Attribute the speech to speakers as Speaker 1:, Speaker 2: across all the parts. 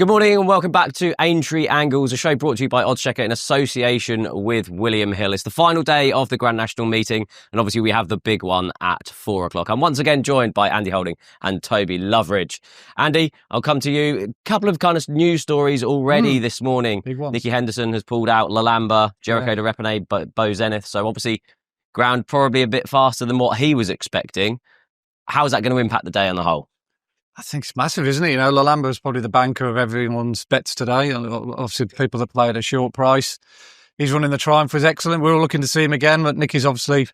Speaker 1: Good morning and welcome back to Aintree Angles, a show brought to you by Oddschecker in association with William Hill. It's the final day of the Grand National meeting, and obviously we have the big one at 4 o'clock. I'm once again joined by Andy Holding and Toby Loveridge. Andy, I'll come to you. A couple of kind of news stories already this morning. Nicky Henderson has pulled out Lalamba, Geraghty to Repene, Bo Zenith. So obviously ground probably a bit faster than what he was expecting. How is that going to impact the day on the whole?
Speaker 2: I think it's massive, isn't it? You know, Lalamba is probably the banker of everyone's bets today. Obviously, the people that play at a short price. He's running the Triumph, was excellent. We're all looking to see him again, but Nicky's obviously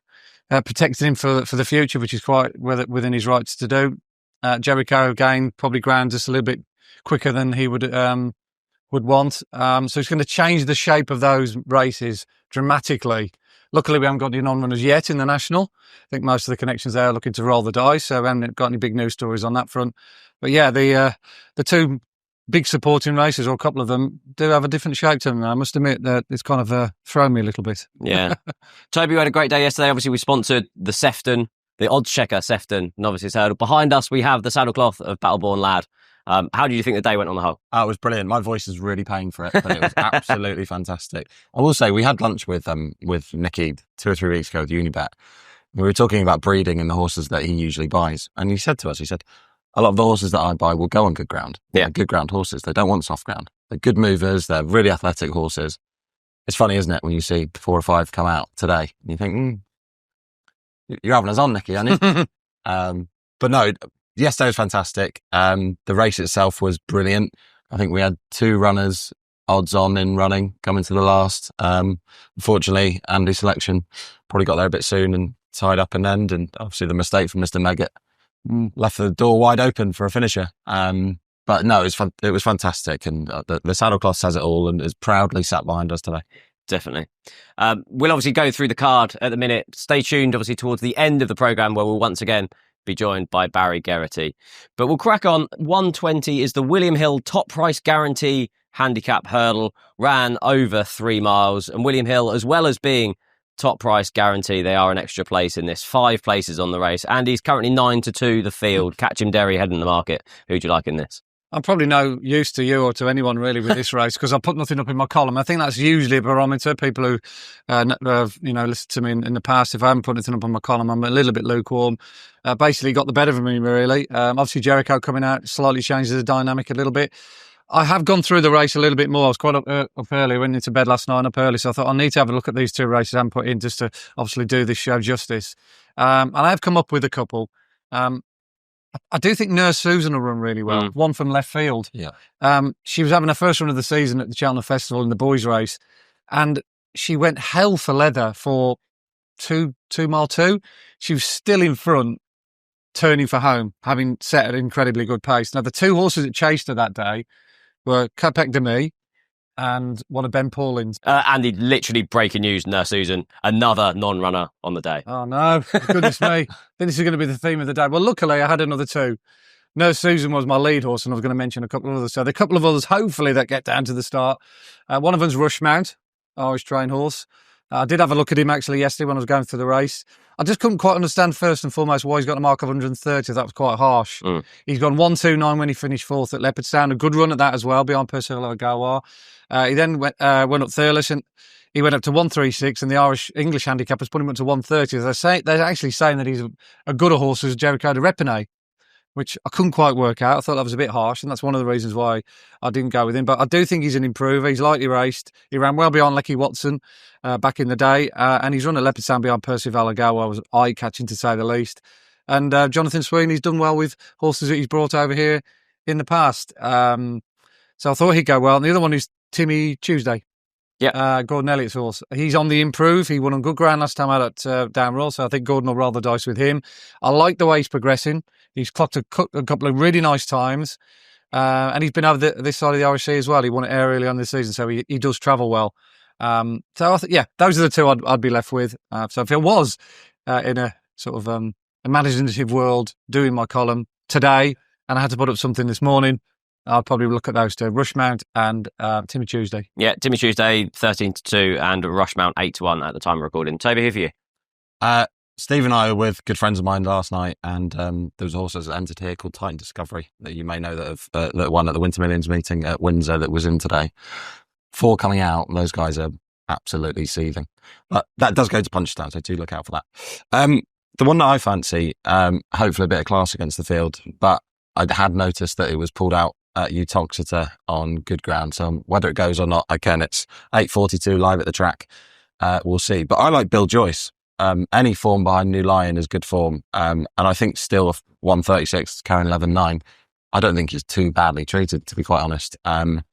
Speaker 2: protecting him for the future, which is quite within his rights to do. Jericho, again, probably grounds us a little bit quicker than he would want. So it's going to change the shape of those races dramatically. Luckily, we haven't got any non-runners yet in the National. I think most of the connections there are looking to roll the dice, so we haven't got any big news stories on that front. But yeah, the two big supporting races, or a couple of them, do have a different shape to them. I must admit that it's kind of thrown me a little bit.
Speaker 1: Yeah. Toby, we had a great day yesterday. Obviously, we sponsored the Sefton, the oddschecker Sefton Novices Hurdle. Behind us, we have the saddlecloth of Battleborn Lad. How did you think the day went on the whole?
Speaker 3: Oh, it was brilliant. My voice is really paying for it, but it was absolutely fantastic. I will say we had lunch with Nicky 2 or 3 weeks ago with Unibet. We were talking about breeding and the horses that he usually buys. And he said to us, a lot of the horses that I buy will go on good ground.
Speaker 1: Yeah.
Speaker 3: They're good ground horses. They don't want soft ground. They're good movers. They're really athletic horses. It's funny, isn't it, when you see 4 or 5 come out today and you think, you're having us on, Nicky, aren't you? But no, yesterday was fantastic. The race itself was brilliant. I think we had 2 runners odds on in running coming to the last. Unfortunately, Andy's selection probably got there a bit soon and tied up an end. And obviously the mistake from Mr. Megget left the door wide open for a finisher. But no, it was fantastic. And the saddlecloth says it all and is proudly sat behind us today.
Speaker 1: Definitely. We'll obviously go through the card at the minute. Stay tuned, obviously, towards the end of the programme where we'll once again be joined by Barry Geraghty. But we'll crack on. 120 is the William Hill top price guarantee handicap hurdle. Ran over 3 miles. And William Hill, as well as being top price guarantee, they are an extra place in this. 5 places on the race. Andy's currently 9-2 the field. Catch him Derry heading the market. Who do you like in this?
Speaker 2: I'm probably no use to you or to anyone really with this race because I put nothing up in my column. I think that's usually a barometer. People who have listened to me in the past, if I haven't put anything up on my column, I'm a little bit lukewarm. Basically got the better of me really. Obviously Jericho coming out slightly changes the dynamic a little bit. I have gone through the race a little bit more. I was quite up early, went into bed last night up early, so I thought I need to have a look at these 2 races I haven't put in just to obviously do this show justice. And I have come up with a couple. I do think Nurse Susan will run really well. One from left field.
Speaker 3: Yeah.
Speaker 2: She was having her first run of the season at the Cheltenham Festival in the boys' race, and she went hell for leather for 2 mile 2. She was still in front, turning for home, having set at an incredibly good pace. Now, the 2 horses that chased her that day were Capec de Me and one of Ben Paulin's.
Speaker 1: Andy, literally breaking news, Nurse Susan, another non-runner on the day.
Speaker 2: Oh, no. Goodness me. I think this is going to be the theme of the day. Well, luckily, I had another 2. Nurse Susan was my lead horse, and I was going to mention a couple of others. So there are a couple of others, hopefully, that get down to the start. One of them's Rushmount, Irish train horse. I did have a look at him, actually, yesterday when I was going through the race. I just couldn't quite understand, first and foremost, why he's got a mark of 130. That was quite harsh. He's gone 1-2-9 when he finished 4th at Leopardstown. A good run at that as well, behind Percival Agawar. He then went up Thurles, and he went up to 136, and the Irish English handicappers put him up to 130. They're actually saying that he's a good a horse as Jericho de Repene, which I couldn't quite work out. I thought that was a bit harsh, and that's one of the reasons why I didn't go with him. But I do think he's an improver. He's lightly raced. He ran well beyond Lecky Watson back in the day, and he's run at Leopardstown behind Percival Agawar. Was eye-catching, to say the least. And Jonathan Sweeney's done well with horses that he's brought over here in the past. So I thought he'd go well. And the other one is Timmy Tuesday.
Speaker 1: Yeah.
Speaker 2: Gordon Elliott's horse. He's on the improve. He won on good ground last time out at Down Roll, so I think Gordon will roll the dice with him. I like the way he's progressing. He's clocked a couple of really nice times, and he's been over this side of the Irish Sea as well. He won it early on this season, so he does travel well. So I think, those are the 2 I'd be left with. So if it was in a sort of imaginative world doing my column today, and I had to put up something this morning, I'll probably look at those 2, Rushmount and Timmy Tuesday.
Speaker 1: Yeah, Timmy Tuesday 13-2 and Rushmount 8-1 at the time of recording. Toby, who for you?
Speaker 3: Steve and I were with good friends of mine last night, and there was a horse that entered here called Titan Discovery that you may know that won at the Winter Millions meeting at Windsor that was in today. 4 coming out, those guys are absolutely seething. But that does go to Punchestown, so do look out for that. The one that I fancy, hopefully a bit of class against the field, but I had noticed that it was pulled out at Utoxeter on good ground. So whether it goes or not, again, it's 8:42 live at the track. We'll see. But I like Bill Joyce. Any form behind New Lion is good form. And I think still 136 carrying 11.9. I don't think he's too badly treated, to be quite honest. And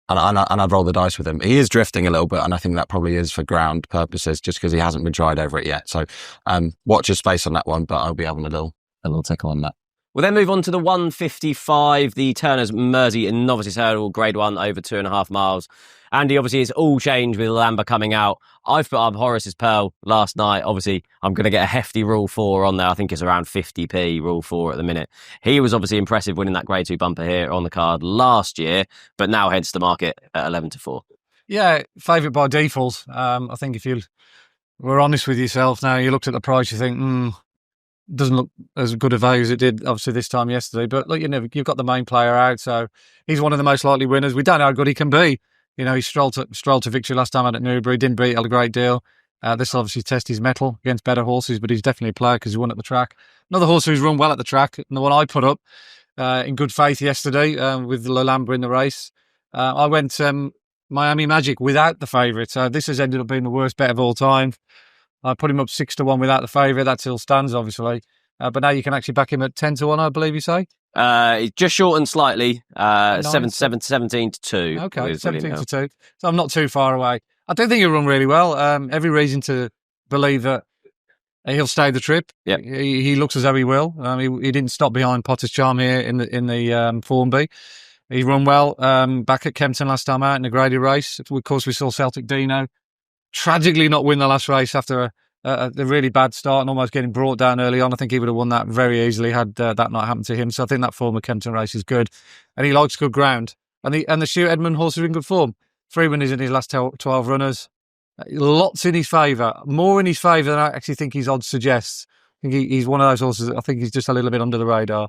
Speaker 3: I'd roll the dice with him. He is drifting a little bit, and I think that probably is for ground purposes, just because he hasn't been tried over it yet. So watch your space on that one, but I'll be having a little tickle on that.
Speaker 1: We'll then move on to the 155, the Turner's Mersey and Novices Hurdle, Grade 1 over 2.5 miles. Andy, obviously, it's all changed with Lamba coming out. I've put up Horace's Pearl last night. Obviously, I'm going to get a hefty Rule 4 on there. I think it's around 50p Rule 4 at the minute. He was obviously impressive winning that Grade 2 bumper here on the card last year, but now heads to market at 11-4.
Speaker 2: Yeah, favourite by default. I think if you were honest with yourself now, you looked at the price, you think, doesn't look as good a value as it did obviously this time yesterday. But look, you've got the main player out, so he's one of the most likely winners. We don't know how good he can be. He strolled to victory last time out at Newbury, didn't beat a great deal. This will obviously test his mettle against better horses, but he's definitely a player because he won at the track. Another horse who's run well at the track, and the one I put up in good faith yesterday with Lamba in the race. I went Miami Magic without the favourite, so this has ended up being the worst bet of all time. I put him up 6-1 without the favourite. That still stands, obviously. But now you can actually back him at 10-1, I believe you say?
Speaker 1: Just shortened slightly, 17-2.
Speaker 2: Okay, 17-2. So I'm not too far away. I do think he'll run really well. Every reason to believe that he'll stay the trip.
Speaker 1: Yep.
Speaker 2: He looks as though he will. He didn't stop behind Potter's Charm here in the Form B. He run well back at Kempton last time out in the Grady race. Of course, we saw Celtic Dino tragically not win the last race after a really bad start and almost getting brought down early on. I think he would have won that very easily had that not happened to him. So I think that form of Kempton race is good. And he likes good ground. And the Shoe Edmund horse is in good form. Freeman is in his last 12 runners. Lots in his favour. More in his favour than I actually think his odds suggests. I think he's one of those horses that I think he's just a little bit under the radar.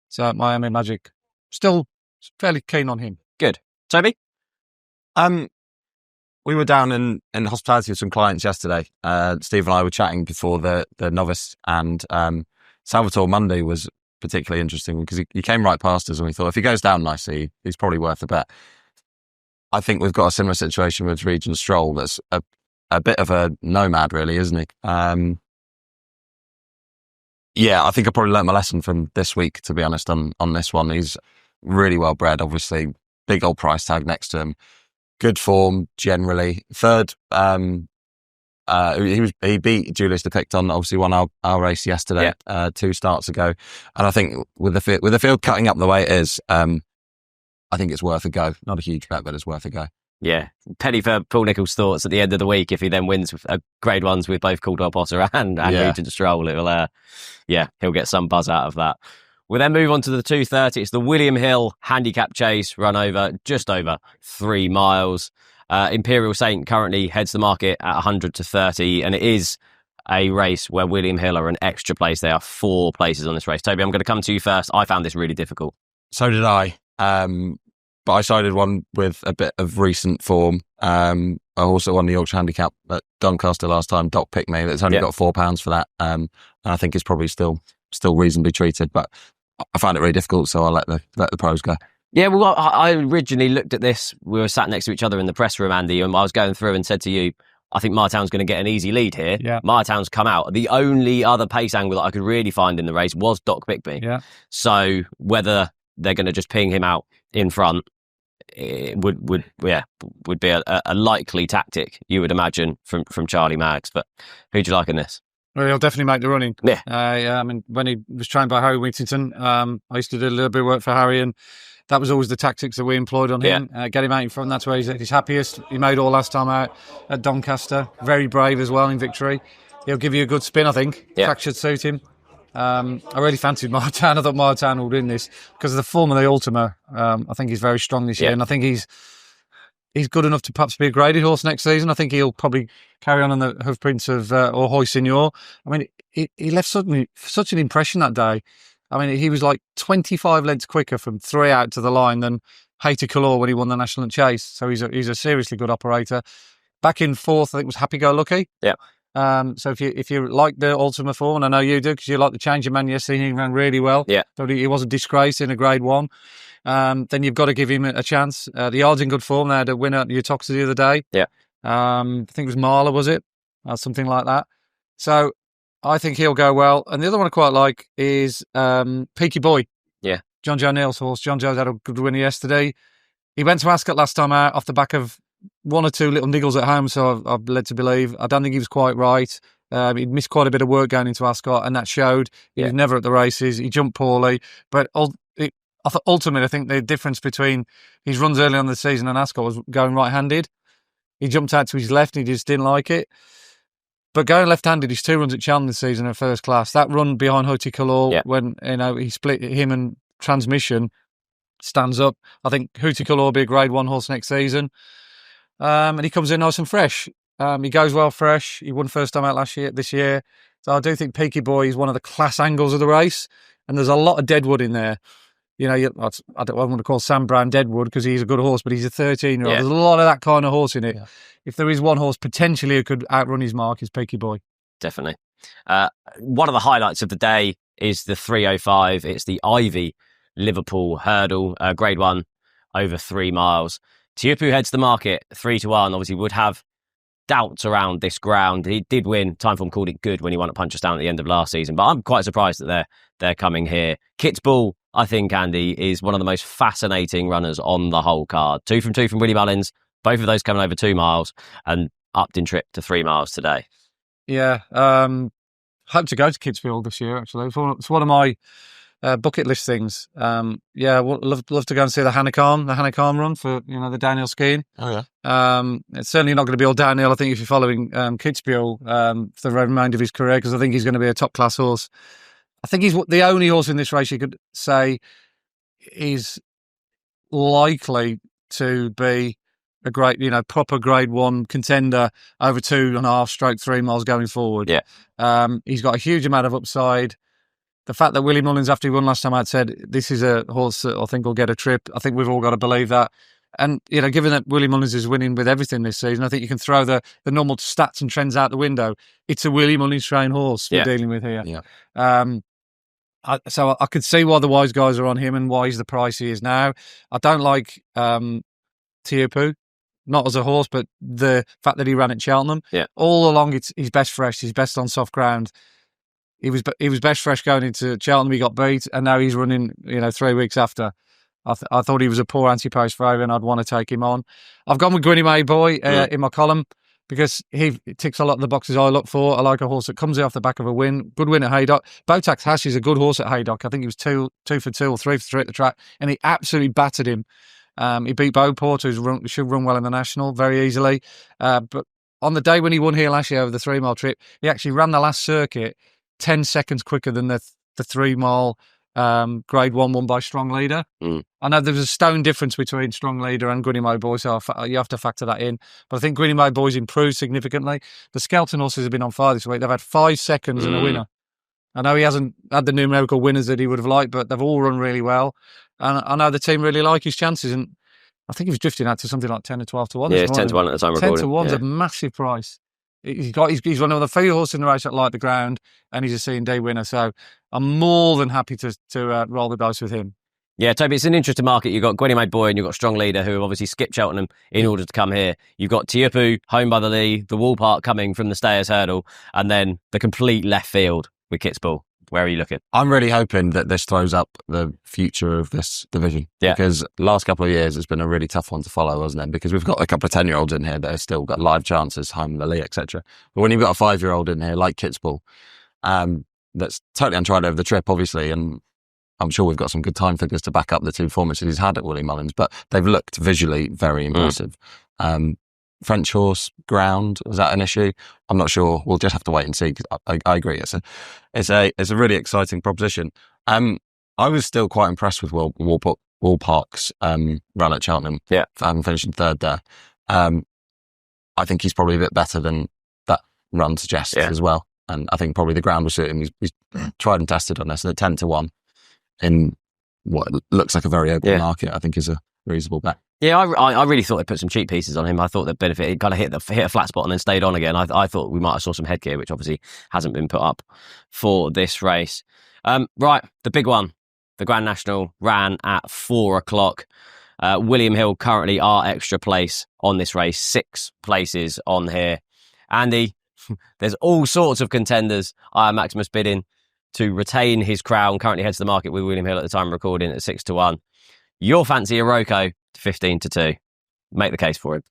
Speaker 2: So Miami Magic, still fairly keen on him.
Speaker 1: Good. Toby?
Speaker 3: We were down in hospitality with some clients yesterday. Steve and I were chatting before the novice, and Salvatore Monday was particularly interesting because he came right past us and we thought if he goes down nicely, he's probably worth a bet. I think we've got a similar situation with Regent Stroll that's a bit of a nomad, really, isn't he? Yeah, I think I probably learnt my lesson from this week, to be honest, on this one. He's really well bred, obviously. Big old price tag next to him. Good form, generally. Third, he beat Julius Depicton, obviously won our race yesterday, 2 starts ago. And I think with the field cutting up the way it is, I think it's worth a go. Not a huge bet, but it's worth a go.
Speaker 1: Yeah. Penny for Paul Nicholls' thoughts at the end of the week. If he then wins Grade 1s with both Caldwell Potter and Regent Stroll, it'll, he'll get some buzz out of that. We'll then move on to the 2:30. It's the William Hill handicap chase, run over just over 3 miles. Imperial Saint currently heads the market at 100-30, and it is a race where William Hill are an extra place. They are 4 places on this race. Toby, I'm going to come to you first. I found this really difficult.
Speaker 3: So did I. But I sided one with a bit of recent form. I also won the Yorkshire Handicap at Doncaster last time. Doc picked me. It's only got £4 for that. And I think it's probably still reasonably treated, but I find it really difficult, so I'll let the pros go.
Speaker 1: Yeah, well, I originally looked at this. We were sat next to each other in the press room, Andy, and I was going through and said to you, I think Martown's going to get an easy lead here.
Speaker 2: Yeah.
Speaker 1: Martown's come out. The only other pace angle that I could really find in the race was Doc Bigby.
Speaker 2: Yeah.
Speaker 1: So whether they're going to just ping him out in front, it would be a likely tactic, you would imagine, from Charlie Maggs. But who'd you like in this?
Speaker 2: Well, he'll definitely make the running.
Speaker 1: Yeah.
Speaker 2: I mean, when he was trained by Harry Whittington, I used to do a little bit of work for Harry, and that was always the tactics that we employed on him. Get him out in front, that's where he's happiest. He made all last time out at Doncaster. Very brave as well in victory. He'll give you a good spin, I think.
Speaker 1: Yeah.
Speaker 2: Track should suit him. I really fancied Martown. I thought Martown would win this because of the form of the Ultima. I think he's very strong this year, and I think he's he's good enough to perhaps be a graded horse next season. I think he'll probably carry on the hoofprints of or Hoy Senior. I mean, he left such an impression that day. I mean, he was like 25 lengths quicker from 3 out to the line than Hater Calor when he won the National Chase. So he's a seriously good operator. Back in fourth, I think, was Happy Go Lucky.
Speaker 1: Yeah.
Speaker 2: So if you like the Ultima form, and I know you do because you like the Change of Man yesterday, he ran really well.
Speaker 1: Yeah.
Speaker 2: So he wasn't disgraced in a Grade 1. Then you've got to give him a chance. The yard's in good form. They had a winner at Utoxa the other day.
Speaker 1: Yeah.
Speaker 2: I think it was Marla, was it? Something like that. So I think he'll go well. And the other one I quite like is Peaky Boy.
Speaker 1: Yeah.
Speaker 2: John Joe Neal's horse. John Joe's had a good winner yesterday. He went to Ascot last time out off the back of 1 or 2 little niggles at home, so I've led to believe. I don't think he was quite right. He'd missed quite a bit of work going into Ascot, and that showed. He was never at the races. He jumped poorly. But ultimately, I think the difference between his runs early on in the season and Ascot was going right-handed. He jumped out to his left, and he just didn't like it. But going left-handed, his 2 runs at Cheltenham this season are first class. That run behind Hoti Calor, when he split him and Transmission, stands up. I think Hoti Calor will be a Grade 1 horse next season. And he comes in nice and fresh. He goes well fresh. He won first time out this year. So I do think Peaky Boy is one of the class angles of the race. And there's a lot of deadwood in there. You know, I don't want to call Sam Brown deadwood because he's a good horse, but he's a 13-year-old.
Speaker 1: Yeah.
Speaker 2: There's a lot of that kind of horse in it. Yeah. If there is one horse potentially who could outrun his mark, it's Peaky Boy.
Speaker 1: Definitely. One of the highlights of the day is the 3:05. It's the Ivy Liverpool Hurdle, Grade 1, over 3 miles. Tiupu heads the market 3-1. Obviously, would have doubts around this ground. He did win. Timeform called it good when he won at Punchestown at the end of last season. But I'm quite surprised that they're coming here. Kitzbühel, I think, Andy, is one of the most fascinating runners on the whole card. 2 from 2 from Willie Mullins. Both of those coming over 2 miles and upped in trip to 3 miles today.
Speaker 2: Yeah. Hope to go to Kitzbühel this year, actually. It's one of my bucket list things. Love to go and see the Hannah Khan run for the downhill skiing.
Speaker 3: Oh yeah.
Speaker 2: It's certainly not going to be all downhill. I think if you're following Kitzbühel for the remainder of his career, because I think he's going to be a top class horse. I think he's the only horse in this race you could say is likely to be a great, proper Grade 1 contender over 2.5/3 miles going forward.
Speaker 1: Yeah.
Speaker 2: He's got a huge amount of upside. The fact that Willie Mullins, after he won last time, I'd said this is a horse that I think will get a trip. I think we've all got to believe that. And, given that Willie Mullins is winning with everything this season, I think you can throw the normal stats and trends out the window. It's a Willie Mullins trained horse we're dealing with here.
Speaker 3: Yeah.
Speaker 2: So I could see why the wise guys are on him and why he's the price he is now. I don't like Tiupu, not as a horse, but the fact that he ran at Cheltenham.
Speaker 1: Yeah.
Speaker 2: All along, he's best fresh. He's best on soft ground. He was best fresh going into Cheltenham. He got beat, and now he's running 3 weeks after. I thought he was a poor anti-post favourite, and I'd want to take him on. I've gone with Gwynny May Boy in my column because he ticks a lot of the boxes I look for. I like a horse that comes off the back of a win. Good win at Haydock. Botax Hash is a good horse at Haydock. I think he was 2 for 2 or 3 for 3 at the track, and he absolutely battered him. He beat Beauport, who should run well in the National very easily. But on the day when he won here last year over the 3 mile trip, he actually ran the last circuit 10 seconds quicker than the 3 mile Grade 1 won by Strong Leader. I know there was a stone difference between Strong Leader and Gwynny May Boy, so you have to factor that in. But I think Gwynny May Boy's improved significantly. The Skelton horses have been on fire this week. They've had 5 seconds and a winner. I know he hasn't had the numerical winners that he would have liked, but they've all run really well. And I know the team really like his chances. And I think he was drifting out to something like 10 or 12 to 1.
Speaker 1: Yeah, it's 10 to 1 at the time recording.
Speaker 2: 10 to 1's a massive price. He's one of the few horses in the race that like the ground, and he's a C&D winner. So I'm more than happy to roll the dice with him.
Speaker 1: Yeah, Toby, it's an interesting market. You've got Gwynny May Boy and you've got Strong Leader, who have obviously skipped Cheltenham in order to come here. You've got Tiupu, home by the Lee, the Wall Park coming from the Stayers Hurdle, and then the complete left field with Kitzbühel. Where are you looking?
Speaker 3: I'm really hoping that this throws up the future of this division.
Speaker 1: Yeah.
Speaker 3: Because the last couple of years it's been a really tough one to follow, hasn't it? Because we've got a couple of 10-year-olds in here that have still got live chances, home the league, etc. But when you've got a 5-year-old in here like Kitzbühel, that's totally untried over the trip, obviously, and I'm sure we've got some good time figures to back up the 2 performances he's had at Willie Mullins, but they've looked visually very impressive. French horse, ground, was that an issue? I'm not sure. We'll just have to wait and see. I agree. It's a really exciting proposition. I was still quite impressed with Woolpark's run at Cheltenham, finishing third there. I think he's probably a bit better than that run suggests as well. And I think probably the ground will suit him. He's tried and tested on this, and at 10-1 in what looks like a very open market, I think is a reasonable bet.
Speaker 1: Yeah, I really thought they put some cheap pieces on him. I thought that benefit, it kind of hit a flat spot and then stayed on again. I thought we might have saw some headgear, which obviously hasn't been put up for this race. Right, the big one, the Grand National, ran at 4 o'clock. William Hill currently our extra place on this race, 6 places on here. Andy, there's all sorts of contenders. Iron Maximus bidding to retain his crown. Currently heads to the market with William Hill at the time of recording at 6-1. Your fancy Iroko 15-2. Make the case for him.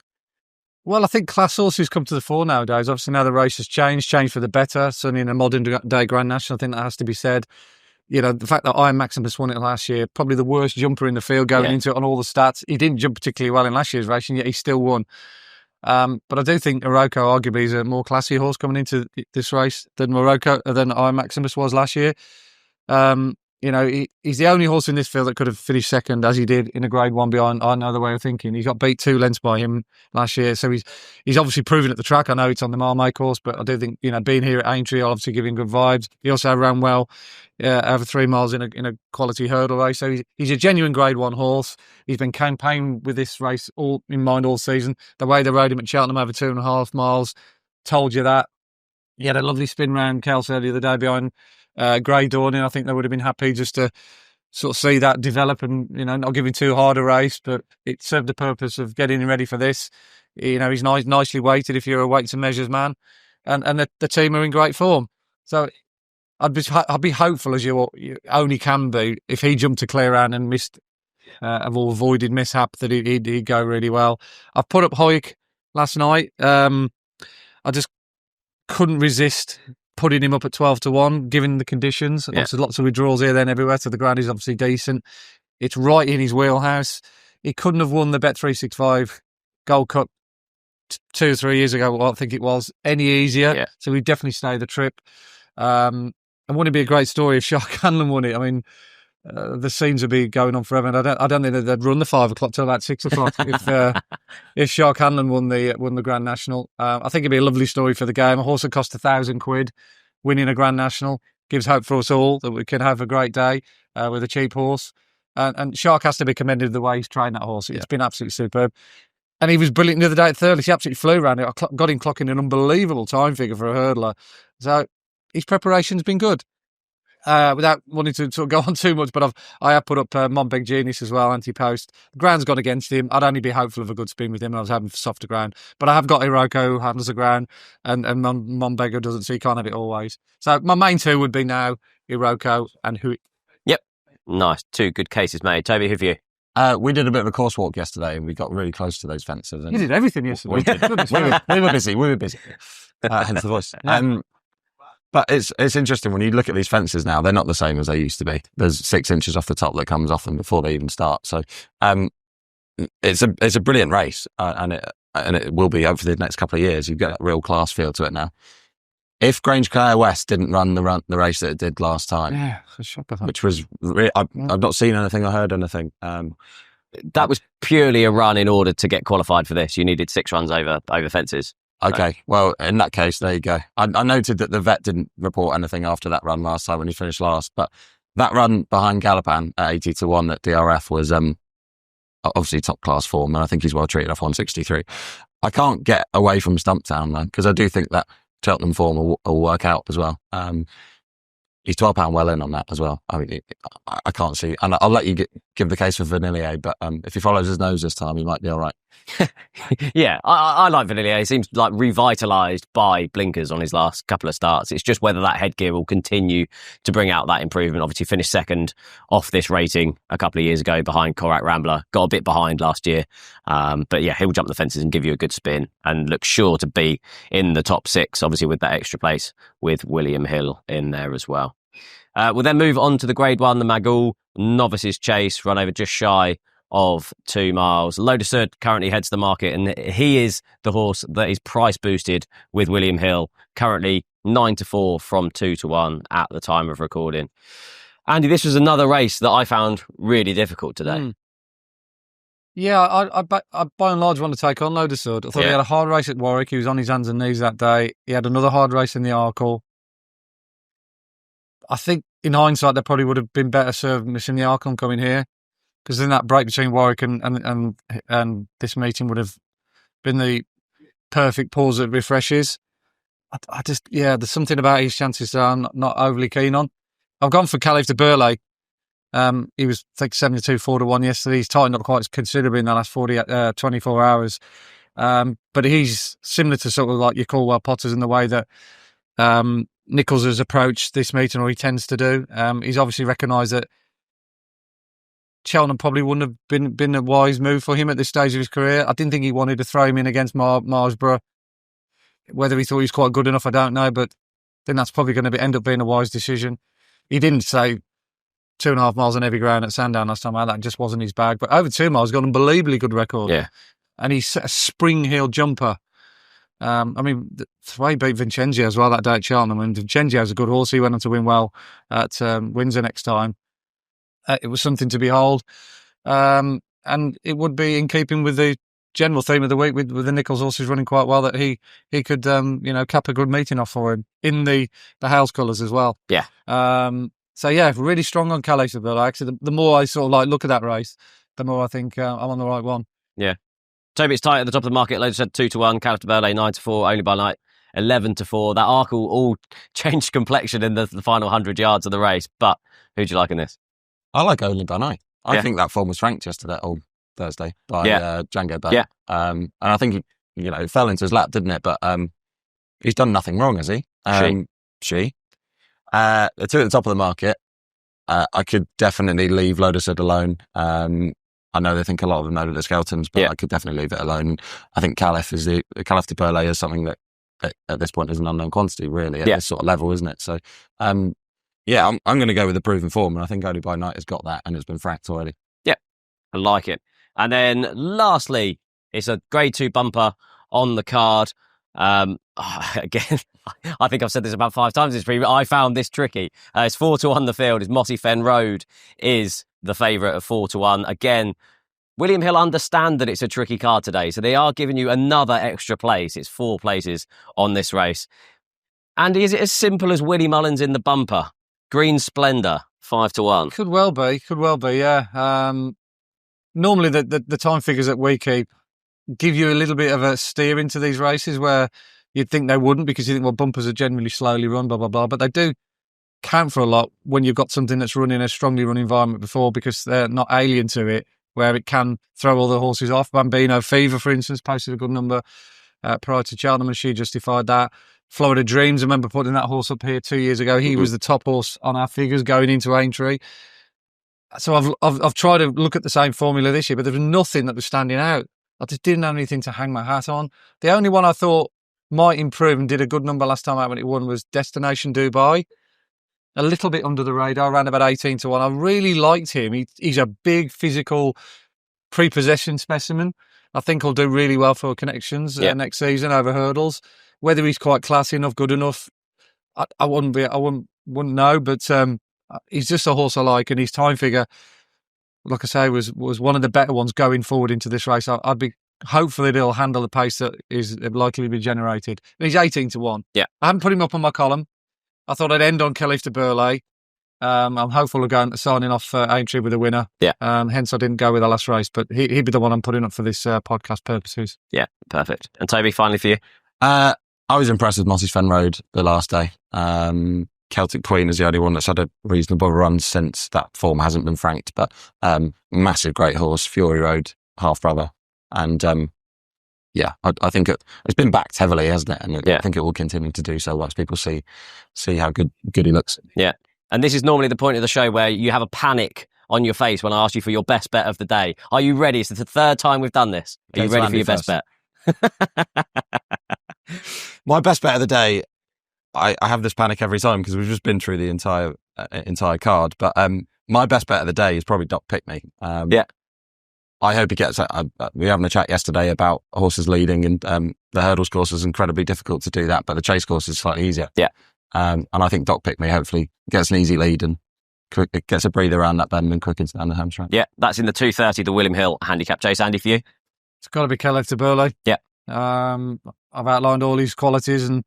Speaker 2: Well, I think class horses come to the fore nowadays. Obviously, now the race has changed for the better. Certainly in a modern day Grand National, I think that has to be said. You know, the fact that Iron Maximus won it last year, probably the worst jumper in the field going into it on all the stats. He didn't jump particularly well in last year's race, and yet he still won. But I do think Iroko arguably is a more classy horse coming into this race than Iron Maximus was last year. You know, he's the only horse in this field that could have finished second, as he did in a Grade 1 behind Another Way of Thinking. He got beat 2 lengths by him last year, so he's obviously proven at the track. I know it's on the Marmite course, but I do think, you know, being here at Aintree, I'll obviously give him good vibes. He also ran well over 3 miles in a quality hurdle race, so he's a genuine Grade 1 horse. He's been campaigning with this race all in mind all season. The way they rode him at Cheltenham over 2.5 miles told you that. He had a lovely spin round Kelsey the other day behind Grey Dawning. I think they would have been happy just to sort of see that develop and, you know, not giving too hard a race, but it served the purpose of getting him ready for this. You know, he's nicely weighted if you're a weights and measures man, and the team are in great form. So I'd be hopeful, as you only can be, if he jumped to clear out and missed or avoided mishap, that he'd go really well. I've put up Hoyk last night. I just couldn't resist putting him up at 12-1, given the conditions. Yeah. Obviously, lots of withdrawals here, then everywhere, so the ground is obviously decent. It's right in his wheelhouse. He couldn't have won the Bet365 Gold Cup 2 or 3 years ago, well, I think it was, any easier. Yeah. So we'd definitely stay the trip. And wouldn't it be a great story if Shark Hanlon won it? I mean, the scenes would be going on forever, and I don't think they'd run the 5 o'clock till about 6 o'clock if Shark Hanlon won the Grand National. I think it'd be a lovely story for the game. A horse that cost £1,000, winning a Grand National gives hope for us all that we can have a great day with a cheap horse. And Shark has to be commended the way he's trained that horse. It's been absolutely superb. And he was brilliant the other day at Thurles. He absolutely flew around it. I got him clocking an unbelievable time figure for a hurdler. So his preparation's been good. Without wanting to sort of go on too much, but I have put up Monbeg Genius as well, anti-post. The ground's gone against him. I'd only be hopeful of a good spin with him. I was having softer ground. But I have got Iroko, who handles the ground, and Monbeg, who doesn't, so you can't have it always. So my main 2 would be now Iroko and Hui.
Speaker 1: Yep. Nice. 2 good cases made. Toby, who have you?
Speaker 3: We did a bit of a course walk yesterday, and we got really close to those fences.
Speaker 2: You did everything yesterday.
Speaker 3: We were busy. Hence the voice. But it's interesting when you look at these fences now, they're not the same as they used to be. There's 6 inches off the top that comes off them before they even start. So it's a brilliant race, and it will be over the next couple of years. You've got a real class feel to it now. If Grange Clare West didn't run the race that it did last time, which was I've not seen anything or heard anything.
Speaker 1: That was purely a run in order to get qualified for this. You needed 6 runs over fences.
Speaker 3: Okay, well, in that case, there you go. I noted that the vet didn't report anything after that run last time when he finished last, but that run behind Galopan at 80-1 at DRF was obviously top class form, and I think he's well treated off 163. I can't get away from Stumptown though, because I do think that Cheltenham form will work out as well. He's £12 well in on that as well. I mean, I can't see, and I'll let you give the case for Vanillier, but if he follows his nose this time, he might be all right.
Speaker 1: Yeah, I like Vanillier. He seems like revitalised by blinkers on his last couple of starts. It's just whether that headgear will continue to bring out that improvement. Obviously finished second off this rating a couple of years ago behind Korak Rambler. Got a bit behind last year. But yeah, he'll jump the fences and give you a good spin and look sure to be in the top 6, obviously with that extra place with William Hill in there as well. We'll then move on to the Grade 1, the Magul Novices Chase, run over just shy of 2 miles. Lodesud currently heads the market, and he is the horse that is price boosted with William Hill, currently 9-4 from 2-1 at the time of recording. Andy, this was another race that I found really difficult today.
Speaker 2: Yeah, I by and large want to take on Lodersud. I thought he had a hard race at Warwick. He was on his hands and knees that day. He had another hard race in the Arkle. I think in hindsight, they probably would have been better served missing the Arkle and coming here, because then that break between Warwick and this meeting would have been the perfect pause that refreshes. I just, there's something about his chances that I'm not overly keen on. I've gone for Caliph de Burley. He was, I think, 72 4-1 yesterday. He's tightened up quite considerably in the last 24 hours. But he's similar to sort of like your Caldwell Potters in the way that Nichols has approached this meeting, or he tends to do. He's obviously recognised that Cheltenham probably wouldn't have been a wise move for him at this stage of his career. I didn't think he wanted to throw him in against Marsborough. Whether he thought he was quite good enough, I don't know, but then that's probably going to end up being a wise decision. He didn't say 2.5 miles on heavy ground at Sandown last time out. That just wasn't his bag. But over 2 miles, got an unbelievably good record.
Speaker 1: Yeah.
Speaker 2: And he's a spring heel jumper. I mean, the way he beat Vincenzio as well that day at Cheltenham. And Vincenzio's a good horse. He went on to win well at Windsor next time. It was something to behold. And it would be in keeping with the general theme of the week with the Nichols horses running quite well, that he could cap a good meeting off for him in the Hales colours as well.
Speaker 1: Yeah.
Speaker 2: So yeah, really strong on Calais. Actually, the more I sort of like look at that race, the more I think I'm on the right one.
Speaker 1: Yeah. Toby, it's tight at the top of the market. Loads said 2-1, Caliph de Burley 9-4, Only by Night 11-4. That Arkle all changed complexion in the final 100 yards of the race. But who do you like in this?
Speaker 3: I like Only by Night. I think that form was franked yesterday, Thursday, by Django Bay.
Speaker 1: Yeah.
Speaker 3: And I think it fell into his lap, didn't it? But he's done nothing wrong, has he? She. The two at the top of the market. I could definitely leave Lodersud alone. I know they think a lot of them know that they're skeletons, but I could definitely leave it alone. I think Caliph de Burley is something that at this point is an unknown quantity, really, at this sort of level, isn't it? So, I'm going to go with the proven form, and I think Only by Night has got that, and it's been fracked already. Yeah,
Speaker 1: I like it. And then lastly, it's a Grade 2 bumper on the card. Again, I think I've said this about 5 times this preview. I found this tricky. It's 4-1 the field. It's Mossy Fen Road is the favourite of 4-1. Again, William Hill understand that it's a tricky card today, so they are giving you another extra place. It's 4 places on this race. And is it as simple as Willie Mullins in the bumper? Green Splendour, 5-1.
Speaker 2: Could well be, yeah. Normally the time figures that we keep give you a little bit of a steer into these races where you'd think they wouldn't, because you think, well, bumpers are generally slowly run, blah, blah, blah. But they do count for a lot when you've got something that's run in a strongly run environment before, because they're not alien to it, where it can throw all the horses off. Bambino Fever, for instance, posted a good number prior to Cheltenham, and she justified that. Florida Dreams, I remember putting that horse up here 2 years ago. He was the top horse on our figures going into Aintree. So I've tried to look at the same formula this year, but there was nothing that was standing out. I just didn't have anything to hang my hat on. The only one I thought might improve and did a good number last time out when it won was Destination Dubai. A little bit under the radar, around about 18-1. I really liked him. He's a big, physical, prepossession specimen. I think he'll do really well for connections next season over hurdles. Whether he's quite classy enough, good enough, I wouldn't know. But he's just a horse I like, and his time figure, like I say, was one of the better ones going forward into this race. I'd be hopeful that he'll handle the pace that is likely to be generated. And he's 18-1.
Speaker 1: Yeah,
Speaker 2: I haven't put him up on my column. I thought I'd end on Caliph de Burley. I'm hopeful of signing off Aintree with a winner.
Speaker 1: Yeah.
Speaker 2: Hence, I didn't go with the last race, but he'd be the one I'm putting up for this podcast purposes.
Speaker 1: Yeah, perfect. And Toby, finally for you.
Speaker 3: I was impressed with Mossy Fen Road the last day. Celtic Queen is the only one that's had a reasonable run since that form hasn't been franked, but massive great horse, Fury Road, half brother. And I think it's been backed heavily, hasn't it? And I think it will continue to do so once people see how good he looks.
Speaker 1: Yeah. And this is normally the point of the show where you have a panic on your face when I ask you for your best bet of the day. Are you ready? It's the 3rd time we've done this. Are you ready for your best bet?
Speaker 3: My best bet of the day, I have this panic every time because we've just been through the entire card. But my best bet of the day is probably Doc Pickney. I hope he gets. We were having a chat yesterday about horses leading, and the hurdles course is incredibly difficult to do that, but the chase course is slightly easier.
Speaker 1: Yeah.
Speaker 3: And I think Doc Pickney hopefully gets an easy lead and It gets a breather around that bend and quickens down the home straight.
Speaker 1: Yeah, that's in the 2:30, the William Hill handicap chase. Andy, for you?
Speaker 2: It's got to be Caleb Tabule.
Speaker 1: Yeah.
Speaker 2: I've outlined all his qualities and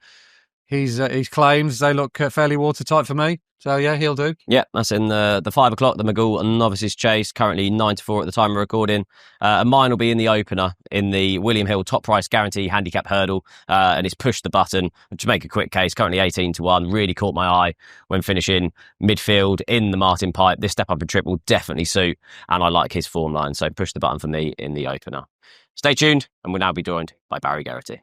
Speaker 2: his claims. They look fairly watertight for me. So, yeah, he'll do.
Speaker 1: Yeah, that's in the 5 o'clock, the McGool and Novices Chase, currently 9-4 at the time of recording. And mine will be in the opener in the William Hill top price guarantee handicap hurdle. And it's Push the Button. To make a quick case, currently 18-1. Really caught my eye when finishing midfield in the Martin Pipe. This step up and trip will definitely suit. And I like his form line. So Push the Button for me in the opener. Stay tuned, and we'll now be joined by Barry Geraghty.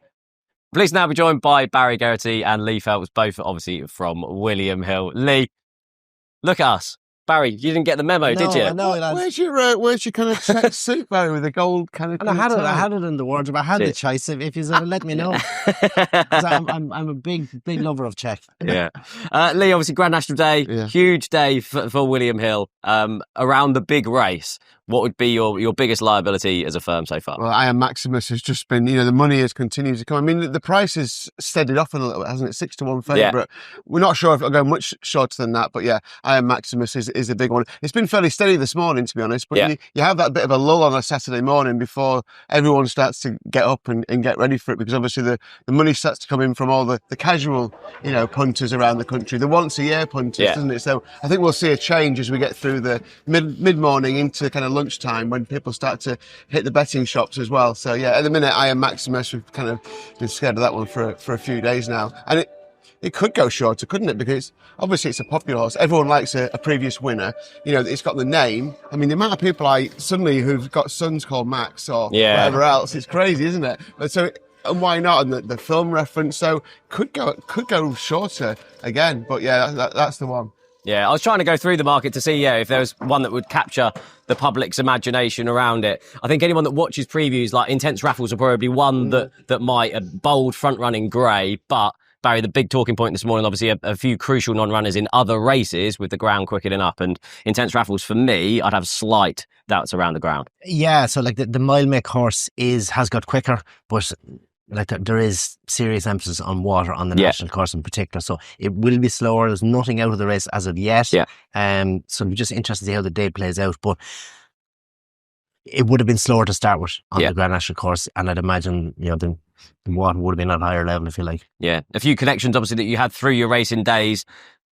Speaker 1: Please now be joined by Barry Geraghty and Lee Phelps, both obviously from William Hill. Lee, look at us. Barry, you didn't get the memo, did you?
Speaker 4: No, where's your kind of check suit, Barry, with the gold kind of?
Speaker 5: And I had it in the wardrobe. I had the choice. If you let me know, I'm a big lover of check.
Speaker 1: Yeah, Lee, obviously Grand National Day, huge day for William Hill. Around the big race, what would be your biggest liability as a firm so far?
Speaker 4: Well, I Am Maximus has just been, the money has continued to come. I mean, the price has steadied off a little bit, hasn't it? 6-1 favourite. Yeah. We're not sure if it'll go much shorter than that, but yeah, I Am Maximus is a big one. It's been fairly steady this morning, to be honest, but you have that bit of a lull on a Saturday morning before everyone starts to get up and get ready for it, because obviously the money starts to come in from all the casual, punters around the country, the once-a-year punters, doesn't it? So I think we'll see a change as we get through the mid-morning into kind of lunchtime when people start to hit the betting shops as well. So yeah, at the minute, I Am Maximus, we've kind of been scared of that one for a few days now. And it could go shorter, couldn't it? Because obviously it's a popular horse. Everyone likes a previous winner. It's got the name. I mean, the amount of people who've got sons called Max or whatever else, it's crazy, isn't it? But and why not? And the film reference, so could go shorter again. But yeah, that's the one.
Speaker 1: Yeah, I was trying to go through the market to see, if there was one that would capture the public's imagination around it. I think anyone that watches previews, like Intense Raffles, will probably be one that might, a bold front-running grey. But, Barry, the big talking point this morning, obviously a few crucial non-runners in other races with the ground quickening up. And Intense Raffles, for me, I'd have slight doubts around the ground.
Speaker 5: Yeah, so like the mile make horse has got quicker, but there is serious emphasis on water on the national course in particular, so it will be slower. There's nothing out of the race as of yet. So I'm just interested to see how the day plays out. But it would have been slower to start with on the Grand National course, and I'd imagine the water would have been at a higher level, if you like. Yeah,
Speaker 1: a few connections obviously that you had through your racing days.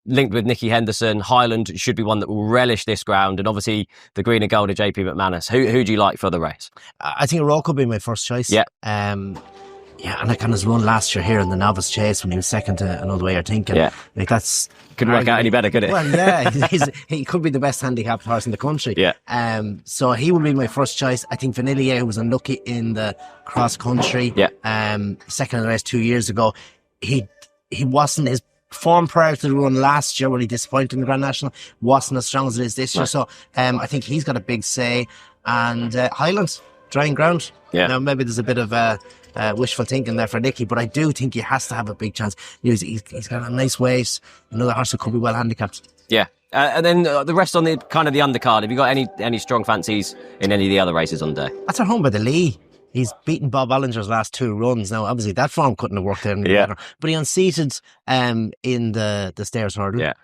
Speaker 1: Linked with Nicky Henderson, Highland should be one that will relish this ground, and obviously the green and gold of JP McManus. Who do you like for the race?
Speaker 5: I think Rowe could be my first choice. Yeah, and I kind of run last year here in the novice chase when he was second to Another Way You're Thinking.
Speaker 1: Yeah.
Speaker 5: Like that's...
Speaker 1: Couldn't work out any better, could it?
Speaker 5: Well, yeah, he could be the best handicapped horse in the country.
Speaker 1: Yeah.
Speaker 5: So he would be my first choice. I think Vanillier, who was unlucky in the cross country, second in the race 2 years ago, he wasn't his form prior to the run last year when he disappointed in the Grand National wasn't as strong as it is this year. So I think he's got a big say. And Highlands, drying ground.
Speaker 1: Yeah.
Speaker 5: Now maybe there's a bit of wishful thinking there for Nicky, but I do think he has to have a big chance. He's got a nice weight. Another horse that could be well handicapped.
Speaker 1: Yeah. And then the rest on the kind of the undercard. Have you got any strong fancies in any of the other races on the day?
Speaker 5: That's at Home by the Lee. He's beaten Bob Ollinger's last 2 runs. Now, obviously, that form couldn't have worked out any better. But he unseated in the stairs hurdle.
Speaker 1: Yeah.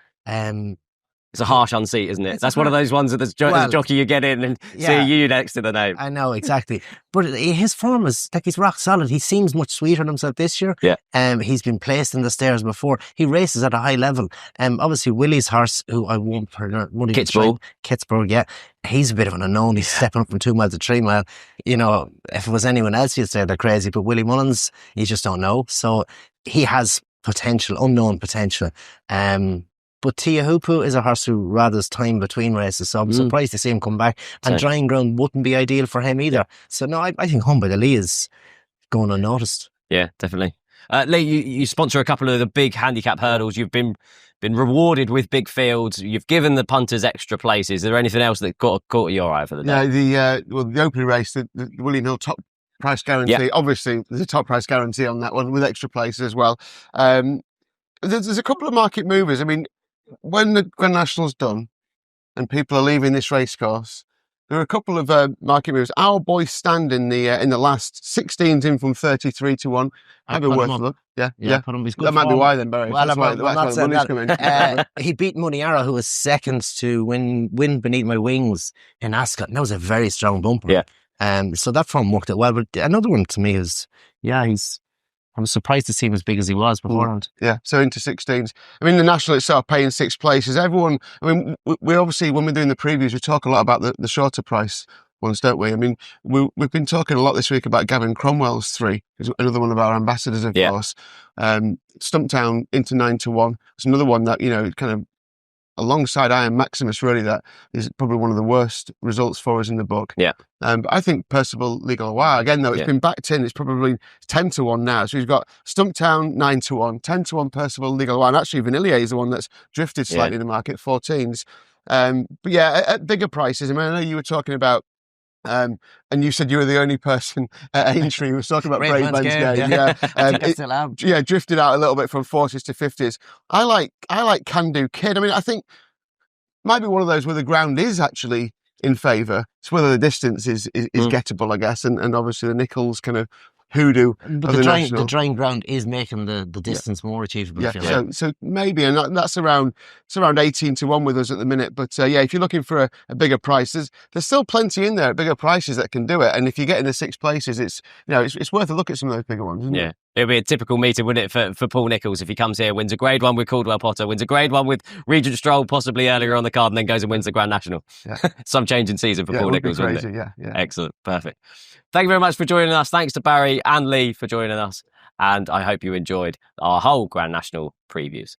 Speaker 1: It's a harsh unseat, isn't it? That's one of those ones that as a jockey you get in and see you next to the name.
Speaker 5: I know, exactly. But his form is, he's rock solid. He seems much sweeter than himself this year.
Speaker 1: Yeah.
Speaker 5: He's been placed in the stairs before. He races at a high level. Obviously, Willie's horse, who I won't put money Kitsburg, yeah. He's a bit of an unknown. He's stepping up from 2 miles to 3 miles. If it was anyone else, you'd say they're crazy. But Willie Mullins, you just don't know. So he has potential, unknown potential. But Tiahupu is a horse who rather has time between races, so I'm surprised to see him come back. And drying ground wouldn't be ideal for him either. So no, I think Home by the Lee is going unnoticed.
Speaker 1: Yeah, definitely. Lee, you sponsor a couple of the big handicap hurdles. You've been rewarded with big fields. You've given the punters extra places. Is there anything else that caught your eye for the day?
Speaker 4: The opening race, the William Hill top price guarantee. Yeah. Obviously, there's a top price guarantee on that one with extra places as well. There's a couple of market movers. I mean, when the Grand National's done and people are leaving this racecourse, There are a couple of market moves. Our boy Stand in the last 16's in from 33 to 1. Might be worth a look. Yeah.
Speaker 5: Put him. He's good
Speaker 4: That might be
Speaker 5: form.
Speaker 4: why then, Barry.
Speaker 5: Well,
Speaker 4: that's why the money's coming.
Speaker 5: He beat Muniara, who was second to win Beneath My Wings in Ascot. And that was a very strong bumper.
Speaker 1: Yeah.
Speaker 5: So that form worked out well. But another one to me is, I was surprised to see him as big as he was beforehand.
Speaker 4: Yeah, so into 16s. I mean, the National itself paying 6 places. Everyone, I mean, we obviously, when we're doing the previews, we talk a lot about the shorter price ones, don't we? I mean, we've been talking a lot this week about Gavin Cromwell's 3, who's another one of our ambassadors, of course. Stumptown into 9 to 1. It's another one that, kind of, alongside Iron Maximus, really, that is probably one of the worst results for us in the book.
Speaker 1: Yeah.
Speaker 4: But I think Percival Legal Wow, again, though, it's been backed in. It's probably 10 to 1 now. So we've got Stumptown 9 to 1, 10 to 1 Percival Legal Wow. And actually, Vanillier is the one that's drifted slightly in the market, 14s. But yeah, at bigger prices. I mean, I know you were talking about, and you said you were the only person at Aintree who was talking about Brave Man's Game. Drifted out a little bit from 40s to 50s. I like Can Do Kid. I mean, I think might be one of those where the ground is actually in favour. It's whether the distance is gettable, I guess, and obviously the Nichols kind of hoodoo
Speaker 5: but
Speaker 4: of
Speaker 5: the drying ground is making the distance more achievable.
Speaker 4: Yeah, so maybe, and that's around 18 to 1 with us at the minute. But if you're looking for a bigger price, there's still plenty in there at bigger prices that can do it. And if you get in the 6 places, it's worth a look at some of those bigger ones, isn't it?
Speaker 1: It'll be a typical meeting, wouldn't it, for Paul Nicholls if he comes here, wins a Grade 1 with Caldwell Potter, wins a Grade 1 with Regent Stroll, possibly earlier on the card, and then goes and wins the Grand National.
Speaker 4: Yeah.
Speaker 1: Some change in season for Paul Nicholls,
Speaker 4: crazy,
Speaker 1: wouldn't it?
Speaker 4: Yeah.
Speaker 1: Excellent. Perfect. Thank you very much for joining us. Thanks to Barry and Lee for joining us. And I hope you enjoyed our whole Grand National previews.